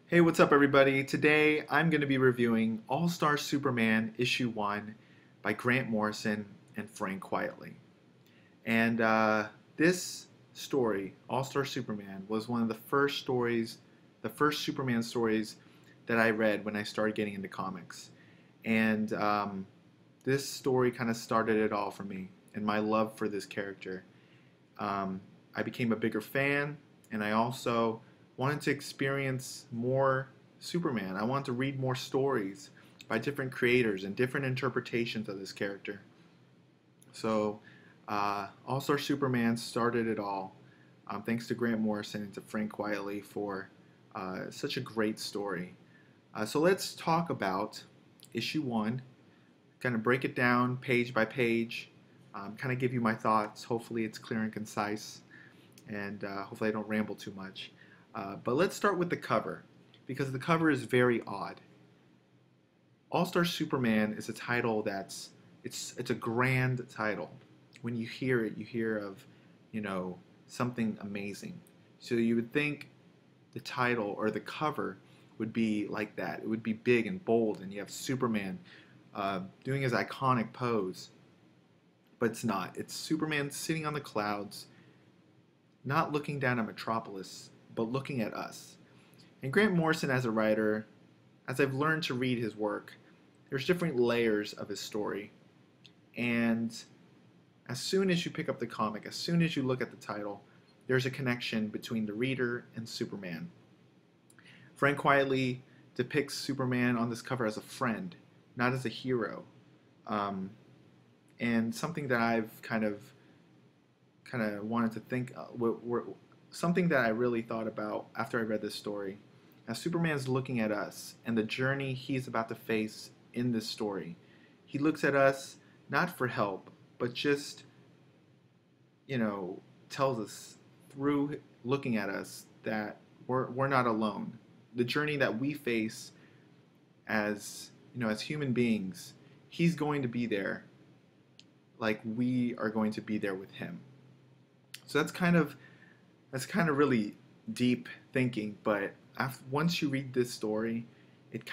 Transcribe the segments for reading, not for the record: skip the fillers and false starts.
Hey, what's up, everybody? Today I'm going to be reviewing All-Star Superman Issue 1 by Grant Morrison and Frank Quitely. And this story, All-Star Superman, was one of the first Superman stories that I read when I started getting into comics. And this story kind of started it all for me and my love for this character. I became a bigger fan, and I also wanted to experience more Superman. I wanted to read more stories by different creators and different interpretations of this character. So, All-Star Superman started it all. Thanks to Grant Morrison and to Frank Quitely for such a great story. So let's talk about issue 1, kind of break it down page by page, kind of give you my thoughts. Hopefully it's clear and concise, and hopefully I don't ramble too much. But let's start with the cover, because the cover is very odd. All-Star Superman is a title it's a grand title. When you hear it, you hear of, something amazing. So you would think the title or the cover would be like that. It would be big and bold, and you have Superman doing his iconic pose. But it's not. It's Superman sitting on the clouds, not looking down at Metropolis, but looking at us. And Grant Morrison, as a writer, as I've learned to read his work, there's different layers of his story. And as soon as you pick up the comic, as soon as you look at the title, there's a connection between the reader and Superman. Frank Quitely depicts Superman on this cover as a friend, not as a hero. And something that I've kind of wanted to think, something that I really thought about after I read this story, as Superman's looking at us and the journey he's about to face in this story. He looks at us not for help, but just, tells us through looking at us that we're not alone. The journey that we face as, as human beings, he's going to be there like we are going to be there with him. So that's kind of really deep thinking, but once you read this story, it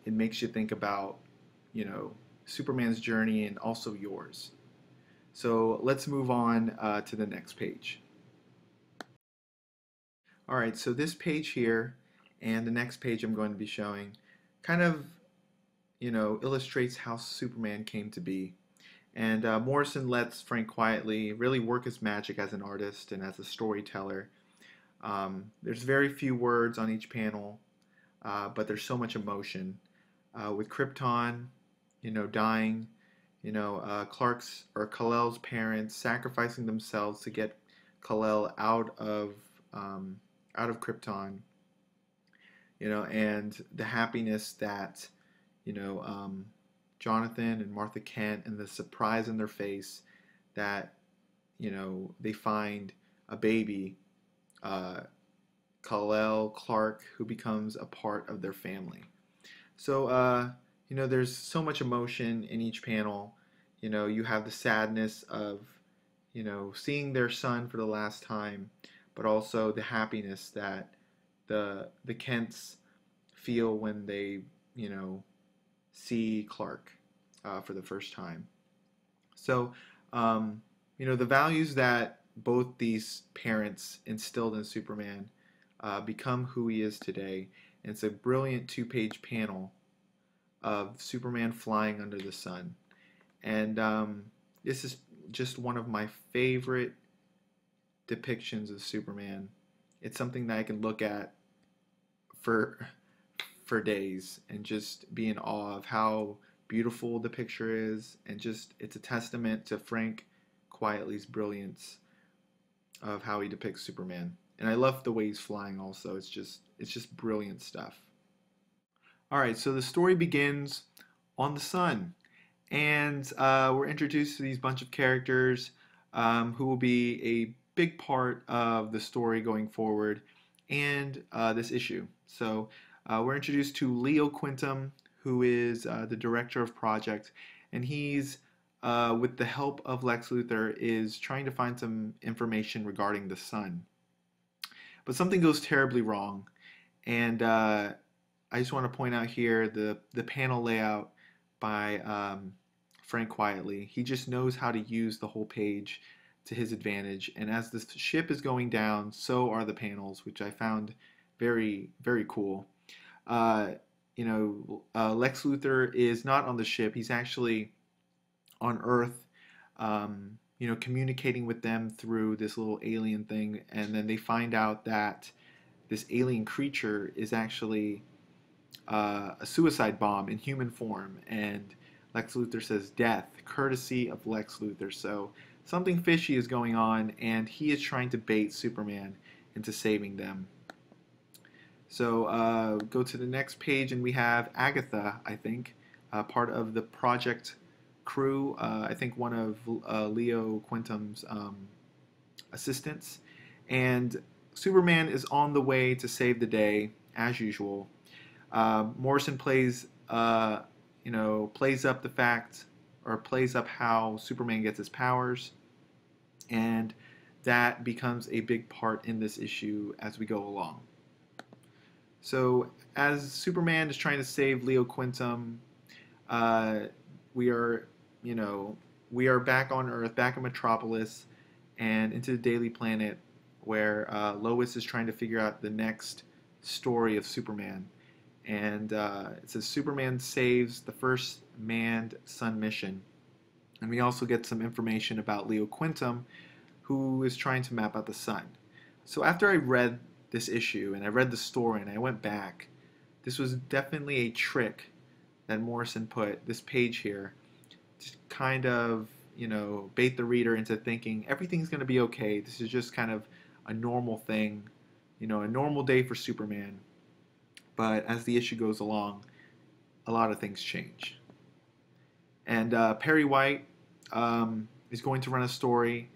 makes you think about, Superman's journey and also yours. So let's move on to the next page. All right, so this page here and the next page I'm going to be showing kind of, illustrates how Superman came to be. And Morrison lets Frank Quitely really work his magic as an artist and as a storyteller. There's very few words on each panel, but there's so much emotion. With Krypton, dying, Clark's or Kal-El's parents sacrificing themselves to get Kal-El out of Krypton, and the happiness that, Jonathan and Martha Kent, and the surprise in their face that, they find a baby, Kal-El, Clark, who becomes a part of their family. So, there's so much emotion in each panel. You have the sadness of, seeing their son for the last time, but also the happiness that the Kents feel when they, see Clark for the first time. So, the values that both these parents instilled in Superman become who he is today. And it's a brilliant two-page panel of Superman flying under the sun. And this is just one of my favorite depictions of Superman. It's something that I can look at for days and just be in awe of how beautiful the picture is, and just it's a testament to Frank Quitely's brilliance of how he depicts Superman. And I love the way he's flying also. It's just brilliant stuff. Alright, so the story begins on the sun, and we're introduced to these bunch of characters who will be a big part of the story going forward and this issue. So we're introduced to Leo Quintum, who is the director of project, and he's, with the help of Lex Luthor, is trying to find some information regarding the sun. But something goes terribly wrong, And I just want to point out here the panel layout by Frank Quietly. He just knows how to use the whole page to his advantage. And as the ship is going down, so are the panels, which I found very, very cool. Uh, Lex Luthor is not on the ship. He's actually on Earth, communicating with them through this little alien thing. And then they find out that this alien creature is actually a suicide bomb in human form. And Lex Luthor says, "Death, courtesy of Lex Luthor." So something fishy is going on, and he is trying to bait Superman into saving them. So go to the next page, and we have Agatha, I think, part of the project crew. I think one of Leo Quintum's assistants. And Superman is on the way to save the day, as usual. Morrison plays up the fact, or plays up how Superman gets his powers, and that becomes a big part in this issue as we go along. So as Superman is trying to save Leo Quintum, we are, we are back on Earth, back in Metropolis, and into the Daily Planet, where Lois is trying to figure out the next story of Superman. And it says Superman saves the first manned sun mission. And we also get some information about Leo Quintum, who is trying to map out the sun. So after I read this issue and I read the story and I went back, this was definitely a trick that Morrison put, this page here, to kind of, bait the reader into thinking everything's going to be okay. This is just kind of a normal thing, a normal day for Superman. But as the issue goes along, a lot of things change. And Perry White is going to run a story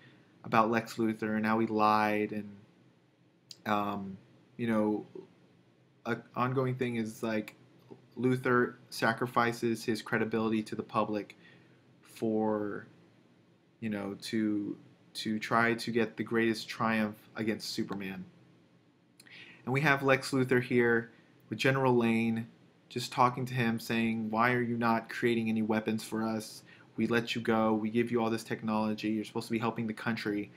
about Lex Luthor and how he lied, and an ongoing thing is like Luthor sacrifices his credibility to the public for, to try to get the greatest triumph against Superman. And we have Lex Luthor here with General Lane just talking to him, saying, "Why are you not creating any weapons for us? We let you go. We give you all this technology. You're supposed to be helping the country."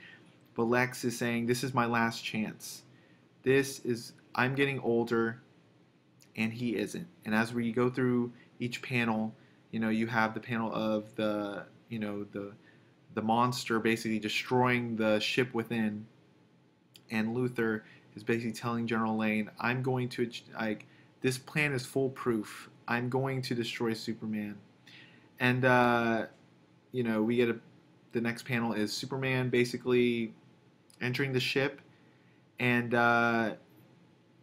But Lex is saying, "This is my last chance. I'm getting older, and he isn't." And as we go through each panel, you have the panel of the monster basically destroying the ship within, and Luthor is basically telling General Lane, "I'm going to, this plan is foolproof. I'm going to destroy Superman." And we get the next panel is Superman basically entering the ship, and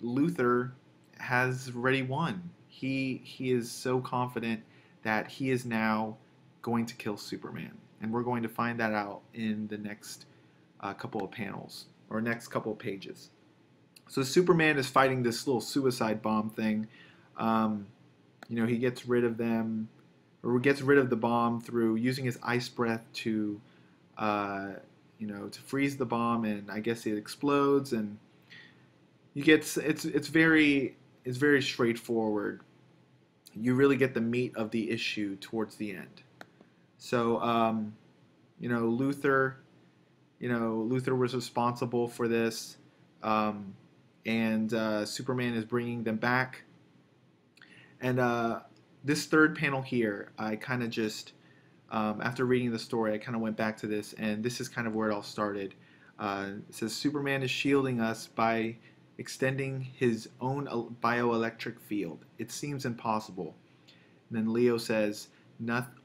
Luthor has already won. He is so confident that he is now going to kill Superman, and we're going to find that out in the next couple of panels, or next couple of pages. So Superman is fighting this little suicide bomb thing. He gets rid of them, or gets rid of the bomb through using his ice breath to freeze the bomb, and I guess it explodes, and it's very straightforward. You really get the meat of the issue towards the end. So Luthor was responsible for this, and Superman is bringing them back. And this third panel here, I kind of just after reading the story, I kind of went back to this, and this is kind of where it all started. It says Superman is shielding us by extending his own bioelectric field. It seems impossible. And then Leo says,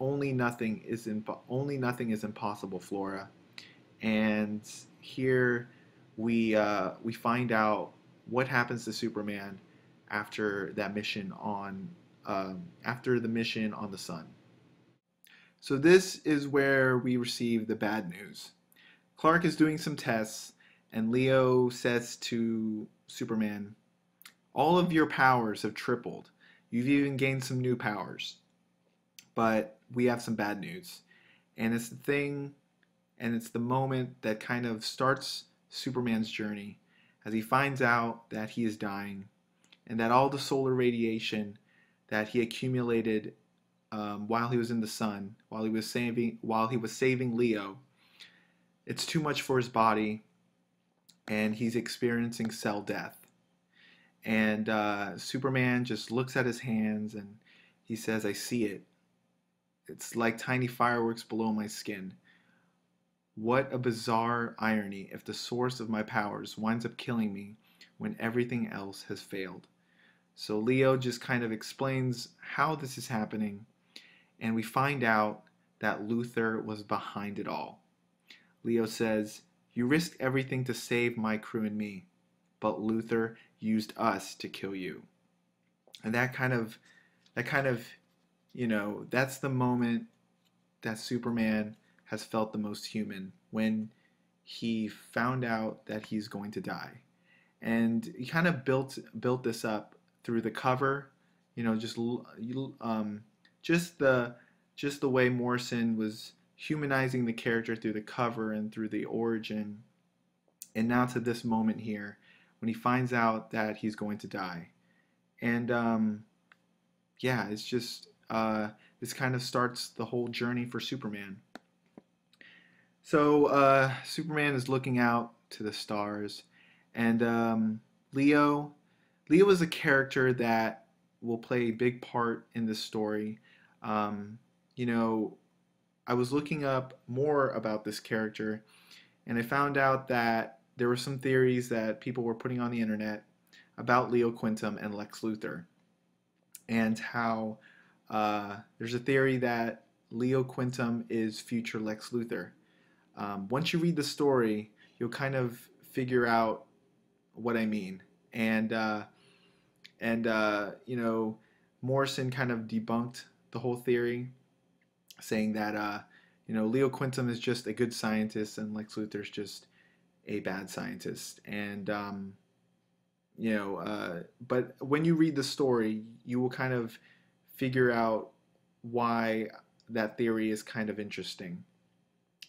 only nothing is impossible, Flora." And here we find out what happens to Superman after that mission after the mission on the sun. So this is where we receive the bad news. Clark is doing some tests, and Leo says to Superman, "All of your powers have tripled. You've even gained some new powers. But we have some bad news." And it's the moment that kind of starts Superman's journey as he finds out that he is dying. and that all the solar radiation that he accumulated while he was in the sun, while he was saving Leo, it's too much for his body, and he's experiencing cell death. And Superman just looks at his hands and he says, "I see it. It's like tiny fireworks below my skin. What a bizarre irony if the source of my powers winds up killing me when everything else has failed." So Leo just kind of explains how this is happening, and we find out that Luthor was behind it all. Leo says, "You risked everything to save my crew and me, but Luthor used us to kill you." And that kind of, that's the moment that Superman has felt the most human, when he found out that he's going to die. And he kind of built this up through the cover, just the way Morrison was humanizing the character through the cover and through the origin, and now to this moment here when he finds out that he's going to die. And it's just this kind of starts the whole journey for Superman. So Superman is looking out to the stars, and Leo is a character that will play a big part in this story. I was looking up more about this character, and I found out that there were some theories that people were putting on the internet about Leo Quintum and Lex Luthor, and how there's a theory that Leo Quintum is future Lex Luthor. Once you read the story, you'll kind of figure out what I mean. And Morrison kind of debunked the whole theory, saying that Leo Quintum is just a good scientist and Lex Luthor's just a bad scientist. And but when you read the story, you will kind of figure out why that theory is kind of interesting.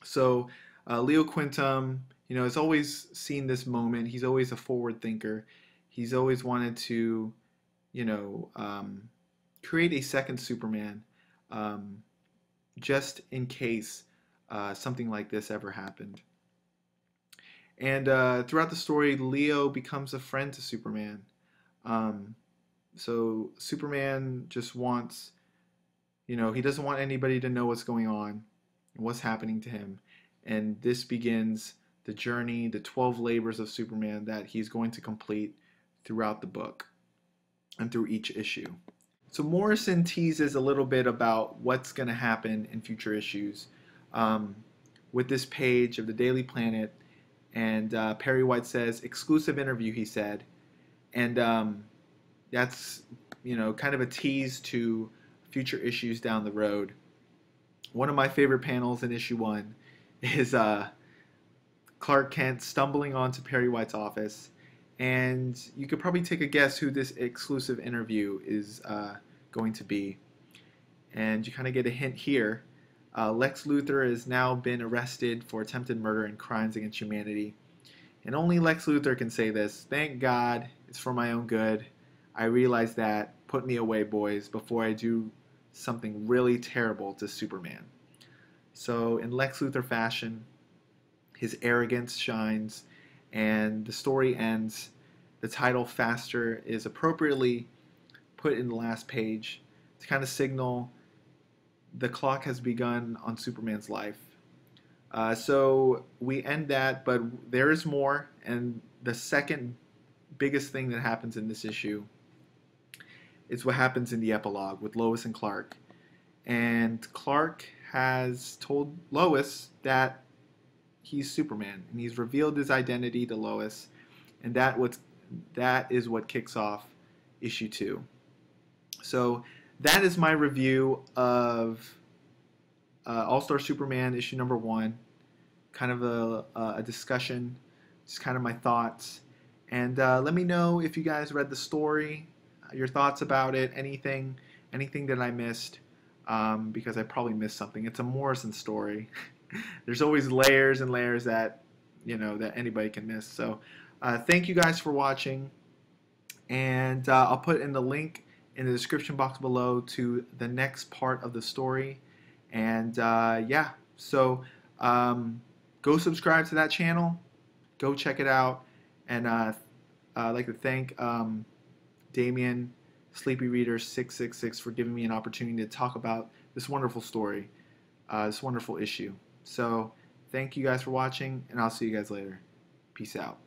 So Leo Quintum, has always seen this moment. He's always a forward thinker. He's always wanted to, create a second Superman, just in case something like this ever happened. And throughout the story, Leo becomes a friend to Superman. So Superman just wants, he doesn't want anybody to know what's going on and what's happening to him. And this begins the journey, the 12 labors of Superman that he's going to complete throughout the book and through each issue. So Morrison teases a little bit about what's going to happen in future issues with this page of the Daily Planet. And Perry White says, "Exclusive interview," he said. And that's, kind of a tease to future issues down the road. One of my favorite panels in issue 1 is Clark Kent stumbling onto Perry White's office. And you could probably take a guess who this exclusive interview is going to be. And you kind of get a hint here. Lex Luthor has now been arrested for attempted murder and crimes against humanity. And only Lex Luthor can say this: "Thank God, it's for my own good. I realize that. Put me away, boys, before I do something really terrible to Superman." So in Lex Luthor fashion, his arrogance shines, and the story ends. The title "Faster" is appropriately put in the last page to kind of signal the clock has begun on Superman's life. So we end that, but there is more, and the second biggest thing that happens in this issue is what happens in the epilogue with Lois and Clark. And Clark has told Lois that he's Superman, and he's revealed his identity to Lois, and that is what kicks off issue 2. So that is my review of All-Star Superman issue number 1. Kind of a discussion, just kind of my thoughts. And let me know if you guys read the story, your thoughts about it, anything that I missed, because I probably missed something. It's a Morrison story. There's always layers and layers that that anybody can miss. So thank you guys for watching, And I'll put in the link in the description box below to the next part of the story. And yeah, so go subscribe to that channel. Go check it out. And I'd like to thank Damien Sleepy Reader 666 for giving me an opportunity to talk about this wonderful story, this wonderful issue. So thank you guys for watching, and I'll see you guys later. Peace out.